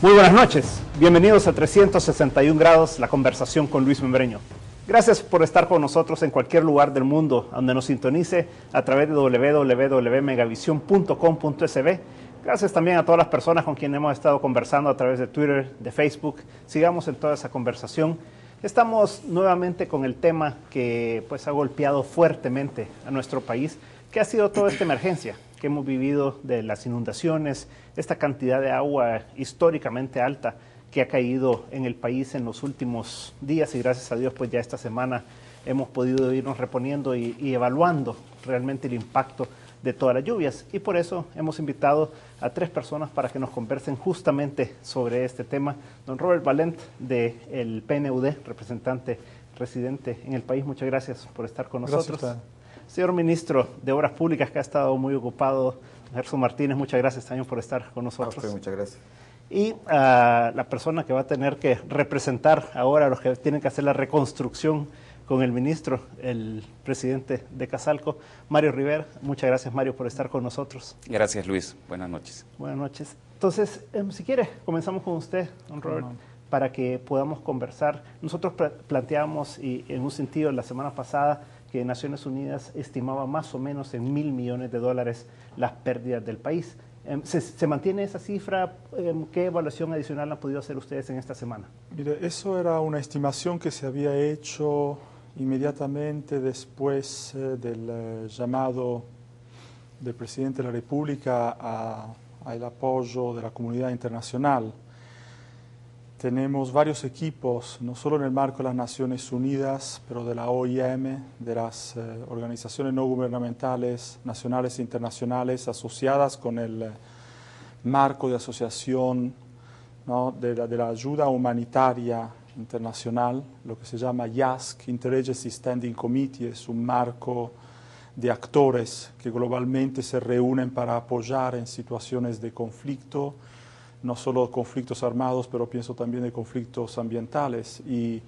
Muy buenas noches, bienvenidos a 361 grados, la conversación con Luis Membreño. Gracias por estar con nosotros en cualquier lugar del mundo donde nos sintonice a través de www.megavision.com.sb. Gracias también a todas las personas con quienes hemos estado conversando a través de Twitter, de Facebook. Sigamos en toda esa conversación. Estamos nuevamente con el tema que ha golpeado fuertemente a nuestro país, que ha sido toda esta emergencia que hemos vivido de las inundaciones, esta cantidad de agua históricamente alta que ha caído en el país en los últimos días, y gracias a Dios pues ya esta semana hemos podido irnos reponiendo y evaluando realmente el impacto de todas las lluvias, y por eso hemos invitado a 3 personas para que nos conversen justamente sobre este tema. Don Robert Valent del PNUD, representante residente en el país, muchas gracias por estar con nosotros. Gracias. Señor Ministro de Obras Públicas, que ha estado muy ocupado, Gerson Martínez, muchas gracias también por estar con nosotros. A usted, muchas gracias. Y a la persona que va a tener que representar ahora a los que tienen que hacer la reconstrucción con el ministro, el presidente de Casalco, Mario Rivera. Muchas gracias, Mario, por estar con nosotros. Gracias, Luis. Buenas noches. Buenas noches. Entonces, si quiere, comenzamos con usted, don Robert, para que podamos conversar. Nosotros planteamos, y en un sentido, la semana pasada, que Naciones Unidas estimaba más o menos en $1.000 millones las pérdidas del país. ¿Se mantiene esa cifra? ¿Qué evaluación adicional han podido hacer ustedes en esta semana? Mire, eso era una estimación que se había hecho inmediatamente después del llamado del presidente de la República al apoyo de la comunidad internacional. Tenemos varios equipos, no solo en el marco de las Naciones Unidas, pero de la OIM, de las organizaciones no gubernamentales nacionales e internacionales asociadas con el marco de asociación, ¿no?, de la ayuda humanitaria internacional, lo que se llama IASC, Interagency Standing Committee. Es un marco de actores que globalmente se reúnen para apoyar en situaciones de conflicto, no solo conflictos armados, pero pienso también de conflictos ambientales. Y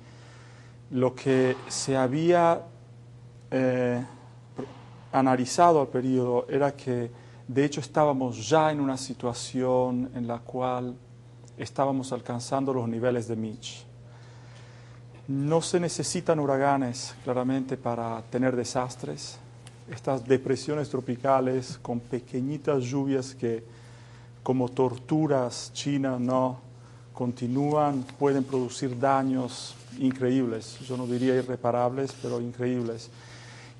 lo que se había analizado al periodo era que, de hecho, estábamos ya en una situación en la cual estábamos alcanzando los niveles de Mitch. No se necesitan huraganes, claramente, para tener desastres. Estas depresiones tropicales con pequeñitas lluvias que, como torturas chinas, no continúan, pueden producir daños increíbles, yo no diría irreparables, pero increíbles.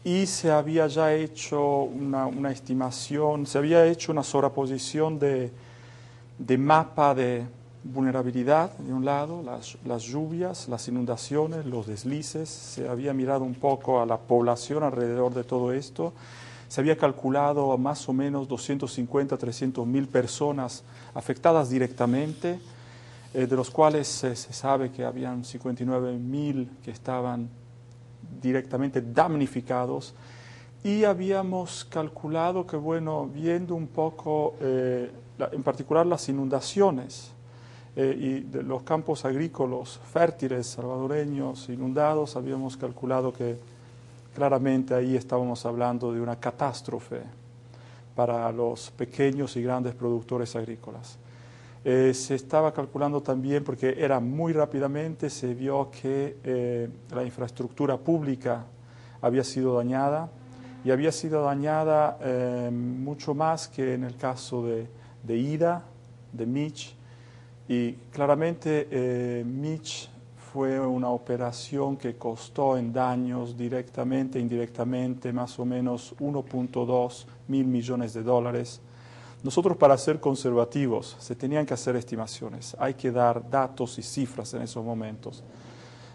Y se había ya hecho una estimación, se había hecho una sobreposición de mapa de vulnerabilidad, de un lado, las lluvias, las inundaciones, los deslices. Se había mirado un poco a la población alrededor de todo esto. Se había calculado a más o menos 250 a 300 mil personas afectadas directamente, de los cuales se sabe que habían 59.000 que estaban directamente damnificados. Y habíamos calculado que, bueno, viendo un poco, en particular las inundaciones y de los campos agrícolas fértiles salvadoreños inundados, habíamos calculado que claramente ahí estábamos hablando de una catástrofe para los pequeños y grandes productores agrícolas. Se estaba calculando también, porque era muy rápidamente, se vio que la infraestructura pública había sido dañada, y había sido dañada mucho más que en el caso de Ida, de Mitch, y claramente Mitch fue una operación que costó en daños directamente e indirectamente más o menos $1.2 mil millones. Nosotros, para ser conservativos, se tenían que hacer estimaciones. Hay que dar datos y cifras en esos momentos.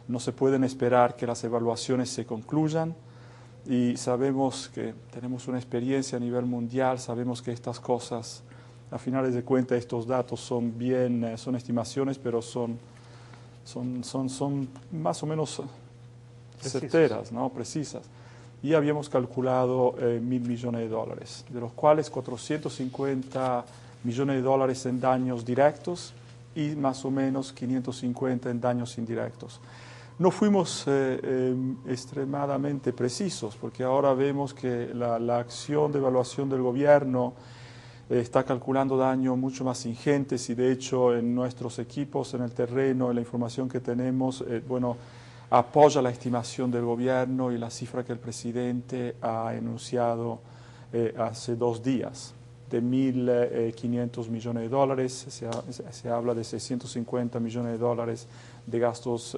No se pueden esperar que las evaluaciones se concluyan, y sabemos que tenemos una experiencia a nivel mundial, sabemos que estas cosas, a finales de cuentas, estos datos son estimaciones, pero son más o menos certeras, ¿no?, precisas. Y habíamos calculado $1.000 millones, de los cuales $450 millones en daños directos y más o menos 550 en daños indirectos. No fuimos extremadamente precisos, porque ahora vemos que la acción de evaluación del gobierno está calculando daños mucho más ingentes y de hecho en nuestros equipos en el terreno, en la información que tenemos, bueno, apoya la estimación del gobierno y la cifra que el presidente ha enunciado hace 2 días, de 1.500 millones de dólares, se habla de 650 millones de dólares de gastos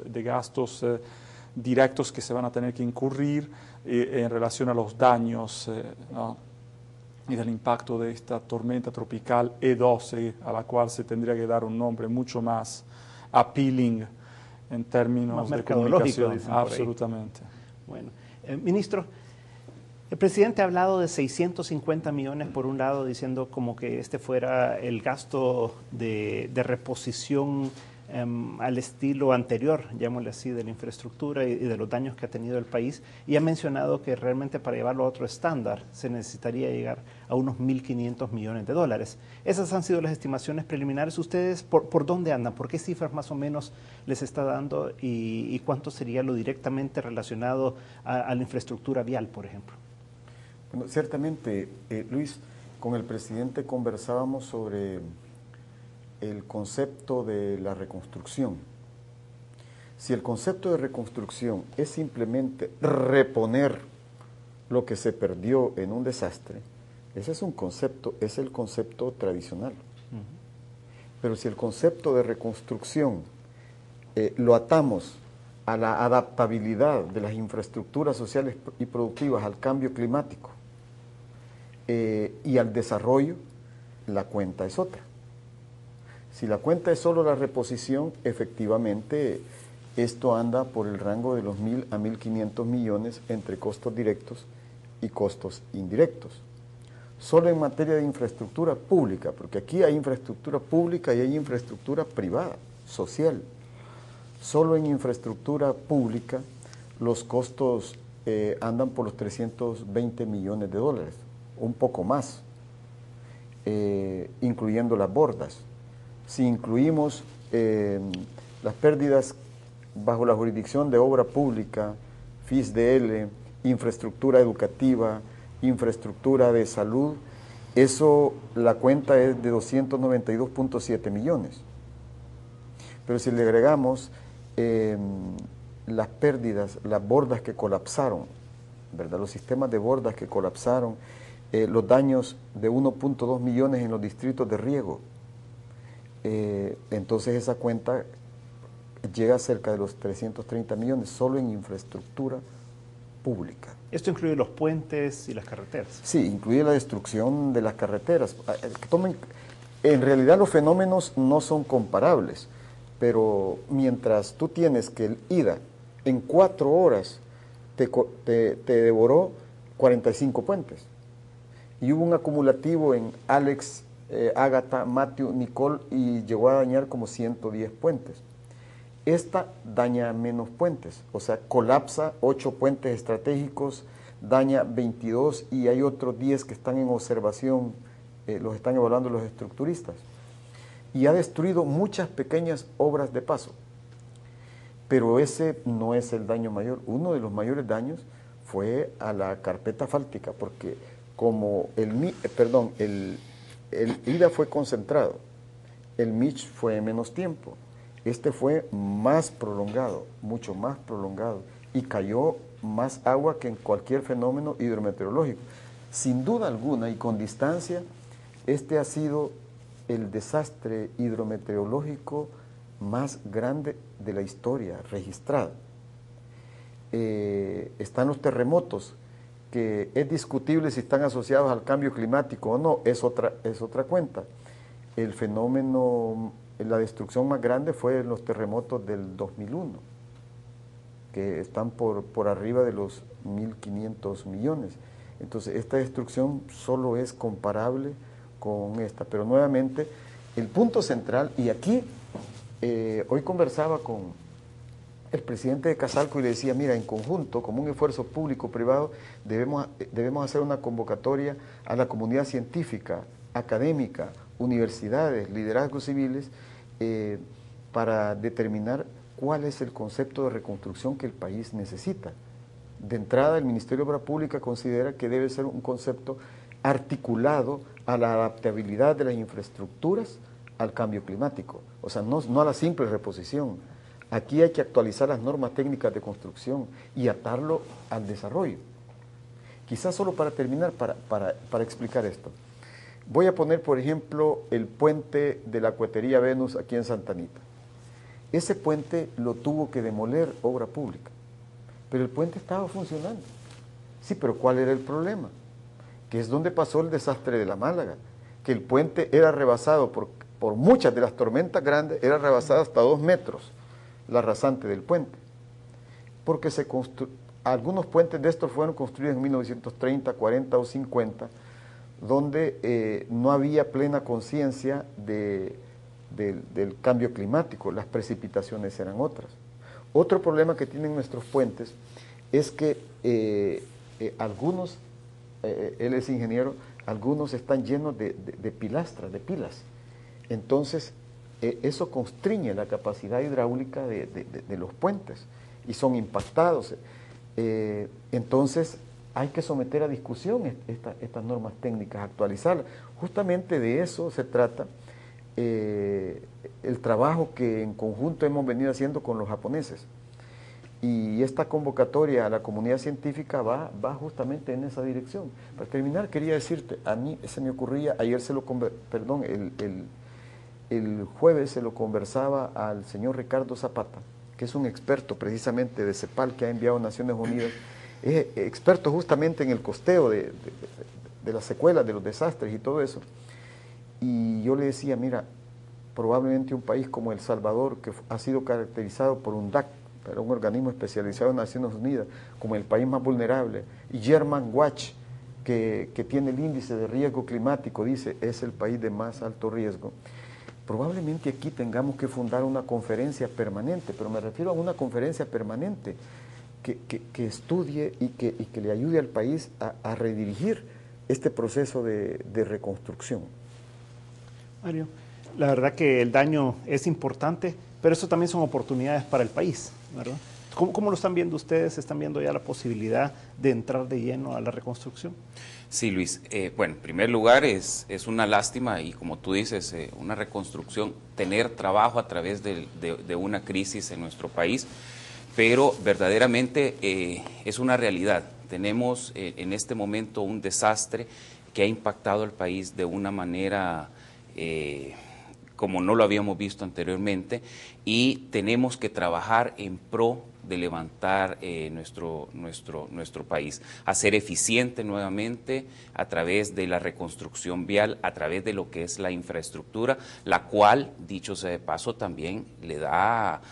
directos que se van a tener que incurrir en relación a los daños, ¿no?, y del impacto de esta tormenta tropical E12, a la cual se tendría que dar un nombre mucho más appealing en términos de comunicación. Absolutamente. Bueno, ministro, el presidente ha hablado de 650 millones por un lado, diciendo como que este fuera el gasto de reposición al estilo anterior, llamémosle así, de la infraestructura y de los daños que ha tenido el país, y ha mencionado que realmente para llevarlo a otro estándar se necesitaría llegar a unos 1.500 millones de dólares. Esas han sido las estimaciones preliminares. ¿Ustedes por dónde andan? ¿Por qué cifras más o menos les está dando y cuánto sería lo directamente relacionado a la infraestructura vial, por ejemplo? Bueno, ciertamente, Luis, con el presidente conversábamos sobre el concepto de la reconstrucción. Si el concepto de reconstrucción es simplemente reponer lo que se perdió en un desastre, ese es un concepto, es el concepto tradicional. Pero si el concepto de reconstrucción lo atamos a la adaptabilidad de las infraestructuras sociales y productivas al cambio climático y al desarrollo, la cuenta es otra. Si la cuenta es solo la reposición, efectivamente esto anda por el rango de los 1.000 a 1.500 millones entre costos directos y costos indirectos. Solo en materia de infraestructura pública, porque aquí hay infraestructura pública y hay infraestructura privada, social. Solo en infraestructura pública los costos andan por los 320 millones de dólares, un poco más, incluyendo las bordas. Si incluimos las pérdidas bajo la jurisdicción de obra pública, FISDL, infraestructura educativa, infraestructura de salud, eso la cuenta es de 292.7 millones. Pero si le agregamos las pérdidas, las bordas que colapsaron, ¿verdad?, los sistemas de bordas que colapsaron, los daños de 1.2 millones en los distritos de riego, entonces esa cuenta llega a cerca de los 330 millones solo en infraestructura pública. ¿Esto incluye los puentes y las carreteras? Sí, incluye la destrucción de las carreteras. En realidad los fenómenos no son comparables, pero mientras tú tienes que el Ida en 4 horas te devoró 45 puentes, y hubo un acumulativo en Alex, Ágata, Matthew, Nicole, y llegó a dañar como 110 puentes. Esta daña menos puentes, o sea, colapsa 8 puentes estratégicos, daña 22 y hay otros 10 que están en observación, los están evaluando los estructuristas. Y ha destruido muchas pequeñas obras de paso. Pero ese no es el daño mayor. Uno de los mayores daños fue a la carpeta asfáltica, porque como el Ida fue concentrado, el Mitch fue menos tiempo. Este fue más prolongado, mucho más prolongado, y cayó más agua que en cualquier fenómeno hidrometeorológico. Sin duda alguna y con distancia, este ha sido el desastre hidrometeorológico más grande de la historia registrada. Están los terremotos, que es discutible si están asociados al cambio climático o no, es otra cuenta. El fenómeno, la destrucción más grande fue en los terremotos del 2001, que están por arriba de los 1.500 millones. Entonces, esta destrucción solo es comparable con esta. Pero nuevamente, el punto central, y aquí hoy conversaba con el presidente de Casalco y le decía, mira, en conjunto, como un esfuerzo público-privado, debemos hacer una convocatoria a la comunidad científica, académica, universidades, liderazgos civiles, para determinar cuál es el concepto de reconstrucción que el país necesita. De entrada, el Ministerio de Obra Pública considera que debe ser un concepto articulado a la adaptabilidad de las infraestructuras al cambio climático, o sea, no a la simple reposición. Aquí hay que actualizar las normas técnicas de construcción y atarlo al desarrollo. Quizás solo para terminar, para explicar esto. Voy a poner, por ejemplo, el puente de la Cuetería Venus aquí en Santa Anita. Ese puente lo tuvo que demoler Obra Pública, pero el puente estaba funcionando. Sí, pero ¿cuál era el problema? Que es donde pasó el desastre de la Málaga, que el puente era rebasado por muchas de las tormentas grandes, era rebasado hasta 2 metros la rasante del puente, porque algunos puentes de estos fueron construidos en 1930, 40 o 50, donde no había plena conciencia del cambio climático, las precipitaciones eran otras. Otro problema que tienen nuestros puentes es que algunos, él es ingeniero, algunos están llenos de pilastras, de pilas. Entonces, eso constriñe la capacidad hidráulica de los puentes y son impactados. Entonces, hay que someter a discusión estas normas técnicas, actualizarlas. Justamente de eso se trata el trabajo que en conjunto hemos venido haciendo con los japoneses. Y esta convocatoria a la comunidad científica va justamente en esa dirección. Para terminar, quería decirte, a mí se me ocurría, ayer el jueves se lo conversaba al señor Ricardo Zapata, que es un experto precisamente de CEPAL que ha enviado a Naciones Unidas, es experto justamente en el costeo de las secuelas de los desastres y todo eso. Y yo le decía, mira, probablemente un país como El Salvador, que ha sido caracterizado por UNDAC, pero un organismo especializado en Naciones Unidas, como el país más vulnerable, y German Watch, que tiene el índice de riesgo climático, dice, es el país de más alto riesgo. Probablemente aquí tengamos que fundar una conferencia permanente, pero me refiero a una conferencia permanente que estudie y que le ayude al país a redirigir este proceso de reconstrucción. Mario, la verdad que el daño es importante, pero eso también son oportunidades para el país, ¿verdad? ¿Cómo lo están viendo ustedes? ¿Están viendo ya la posibilidad de entrar de lleno a la reconstrucción? Sí, Luis. Bueno, en primer lugar es una lástima y como tú dices, una reconstrucción, tener trabajo a través de una crisis en nuestro país, pero verdaderamente es una realidad. Tenemos en este momento un desastre que ha impactado al país de una manera como no lo habíamos visto anteriormente y tenemos que trabajar en pro de levantar nuestro país, hacer eficiente nuevamente a través de la reconstrucción vial, a través de lo que es la infraestructura, la cual, dicho sea de paso, también le da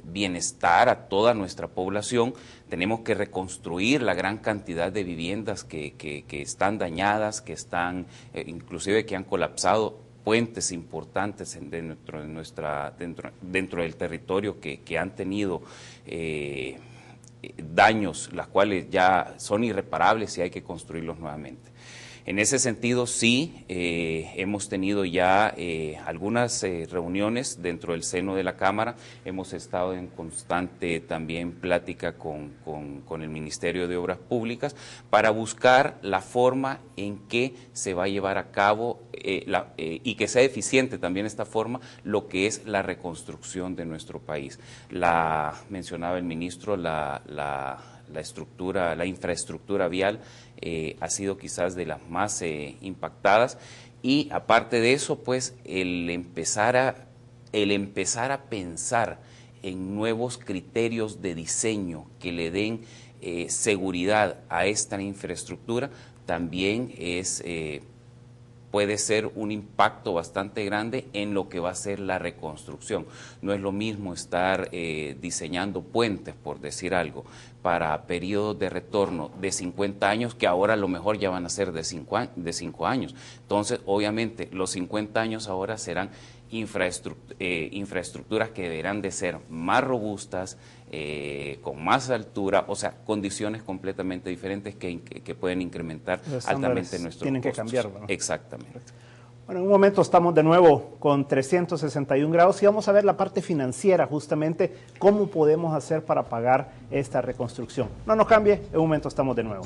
bienestar a toda nuestra población. Tenemos que reconstruir la gran cantidad de viviendas que están dañadas, que están, inclusive que han colapsado, puentes importantes dentro del territorio que han tenido daños, las cuales ya son irreparables y hay que construirlos nuevamente. En ese sentido, sí, hemos tenido ya algunas reuniones dentro del seno de la Cámara, hemos estado en constante también plática con el Ministerio de Obras Públicas para buscar la forma en que se va a llevar a cabo y que sea eficiente también esta forma, lo que es la reconstrucción de nuestro país. Mencionaba el ministro, la infraestructura vial ha sido quizás de las más impactadas y aparte de eso, pues el empezar a pensar en nuevos criterios de diseño que le den seguridad a esta infraestructura también puede ser un impacto bastante grande en lo que va a ser la reconstrucción. No es lo mismo estar diseñando puentes, por decir algo, para periodos de retorno de 50 años, que ahora a lo mejor ya van a ser de 5 años. Entonces, obviamente, los 50 años ahora serán infraestructuras que deberán de ser más robustas, con más altura, o sea, condiciones completamente diferentes que pueden incrementar altamente nuestros tienen costos. Que cambiar, ¿no? Exactamente. Bueno, en un momento estamos de nuevo con 361 grados y vamos a ver la parte financiera, justamente cómo podemos hacer para pagar esta reconstrucción. No nos cambie, en un momento estamos de nuevo.